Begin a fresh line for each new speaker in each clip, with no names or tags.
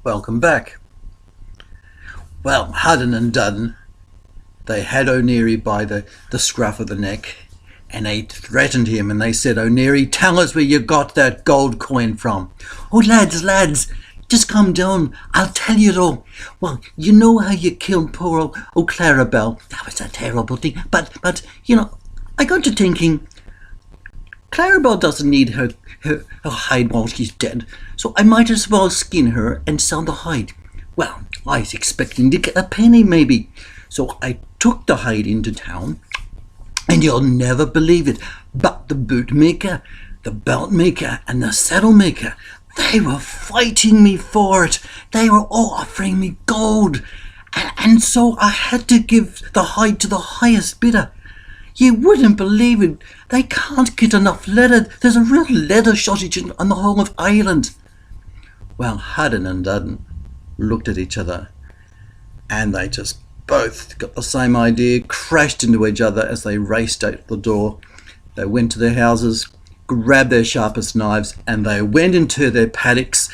Welcome back. Well, Hudden and Dudden, they had O'Neary by the scruff of the neck, and they threatened him, and they said, "O'Neary, tell us where you got that gold coin from." "Oh, lads, just calm down. I'll tell you it all. Well, you know how you killed poor old Clarabelle. That was a terrible thing. But I got to thinking, Clarabelle doesn't need her hide while she's dead, so I might as well skin her and sell the hide. Well, I was expecting to get a penny maybe, so I took the hide into town, and you'll never believe it, but the bootmaker, the belt maker, and the saddle maker, they were fighting me for it. They were all offering me gold, and so I had to give the hide to the highest bidder. You wouldn't believe it. They can't get enough leather. There's a real leather shortage on the whole of Ireland." Well, Hudden and Dudden looked at each other, and they just both got the same idea, crashed into each other as they raced out the door. They went to their houses, grabbed their sharpest knives, and they went into their paddocks,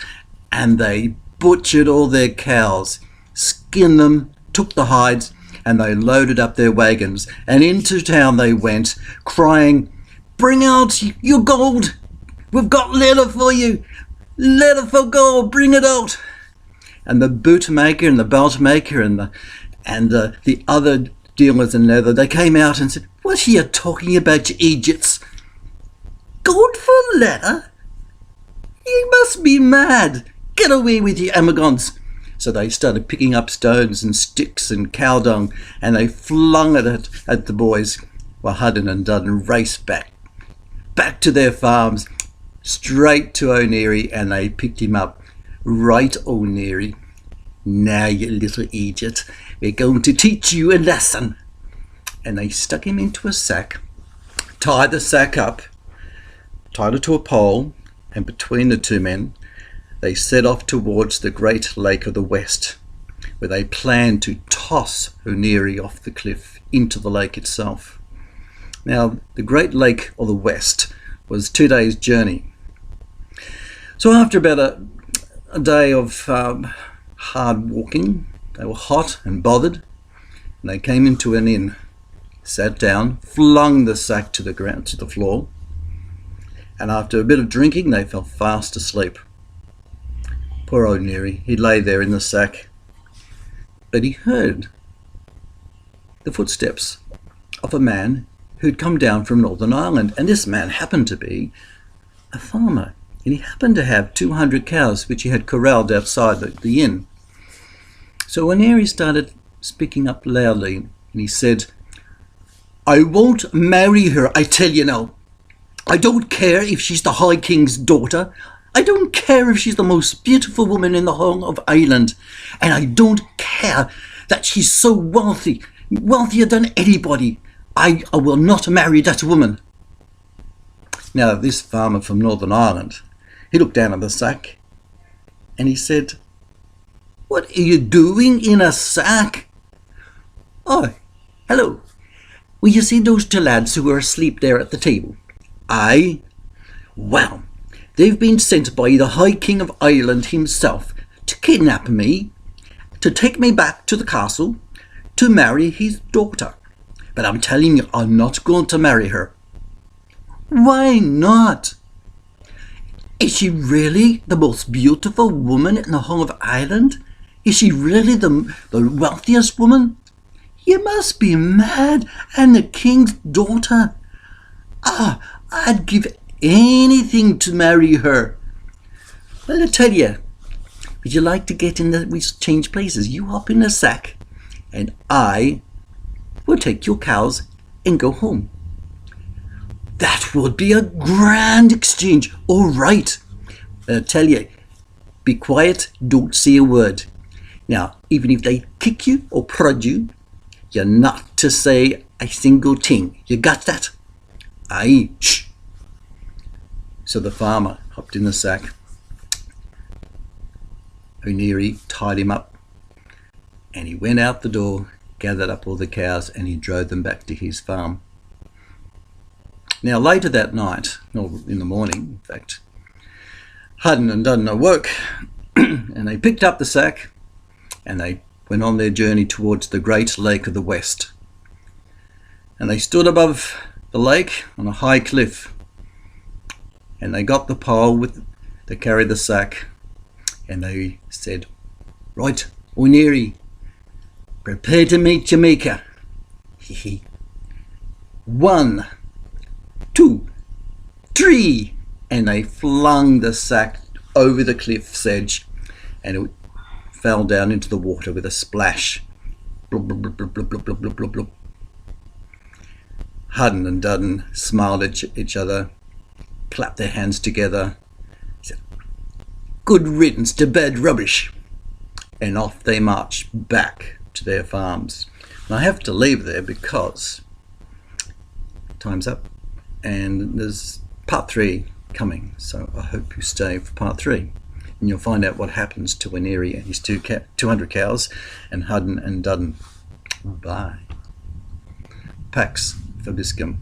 and they butchered all their cows, skinned them, took the hides, and they loaded up their wagons, and into town they went, crying, "Bring out your gold! We've got leather for you! Leather for gold! Bring it out!" And the bootmaker and the belt maker and the other dealers in leather, they came out and said, "What are you talking about, you idiots? Gold for leather? You must be mad! Get away with you, amigons!" So they started picking up stones and sticks and cow dung, and they flung it at the boys, while Hudden and Dudden raced back to their farms, straight to O'Neary, and they picked him up. "Right, O'Neary, now you little idiot, we're going to teach you a lesson." And they stuck him into a sack, tied the sack up, tied it to a pole, and between the two men, they set off towards the great lake of the west, where they planned to toss O'Neary off the cliff into the lake itself. Now, the great lake of the west was 2 days' journey. So after about a day of hard walking, they were hot and bothered, and they came into an inn, sat down, flung the sack to the floor, and after a bit of drinking, they fell fast asleep. Poor O'Neary, he lay there in the sack, but he heard the footsteps of a man who'd come down from Northern Ireland, and this man happened to be a farmer, and he happened to have 200 cows which he had corralled outside the inn. So O'Neary started speaking up loudly, and he said, "I won't marry her, I tell you now. I don't care if she's the High King's daughter. I don't care if she's the most beautiful woman in the whole of Ireland. And I don't care that she's so wealthy, wealthier than anybody. I will not marry that woman." Now, this farmer from Northern Ireland, he looked down at the sack and he said, "What are you doing in a sack?" "Oh, hello. Will you see those two lads who are asleep there at the table?" "Aye." "Well, they've been sent by the High King of Ireland himself to kidnap me, to take me back to the castle, to marry his daughter. But I'm telling you, I'm not going to marry her." "Why not?" "Is she really the most beautiful woman in the whole of Ireland? Is she really the wealthiest woman? You must be mad, and the king's daughter. I'd give anything to marry her." "Well, I tell you, would you like to get in we change places? You hop in the sack, and I will take your cows and go home." "That would be a grand exchange." "All right. I tell you, be quiet, don't say a word. Now, even if they kick you or prod you, you're not to say a single thing. You got that?" "Aye, shh." So the farmer hopped in the sack. O'Neary tied him up, and he went out the door, gathered up all the cows, and he drove them back to his farm. Now, later that night, or in the morning, in fact, Hudden and Dudden awoke, And they picked up the sack and they went on their journey towards the great lake of the west. And they stood above the lake on a high cliff, and they got the pole that carried the sack, and they said, "Right, O'Neary, prepare to meet Jamaica. 1, 2, 3, and they flung the sack over the cliff's edge, and it fell down into the water with a splash. Blub, blub, blub, blub, blub, blub, blub, blub, blub. Hudden and Dudden smiled at each other, clapped their hands together, said, "Good riddance to bad rubbish," and off they marched back to their farms. And I have to leave there because time's up, and there's part 3 coming, so I hope you stay for part 3, and you'll find out what happens to O'Neary and his 200 cows, and Hudden and Dudden. Bye. Pax Vobiscum.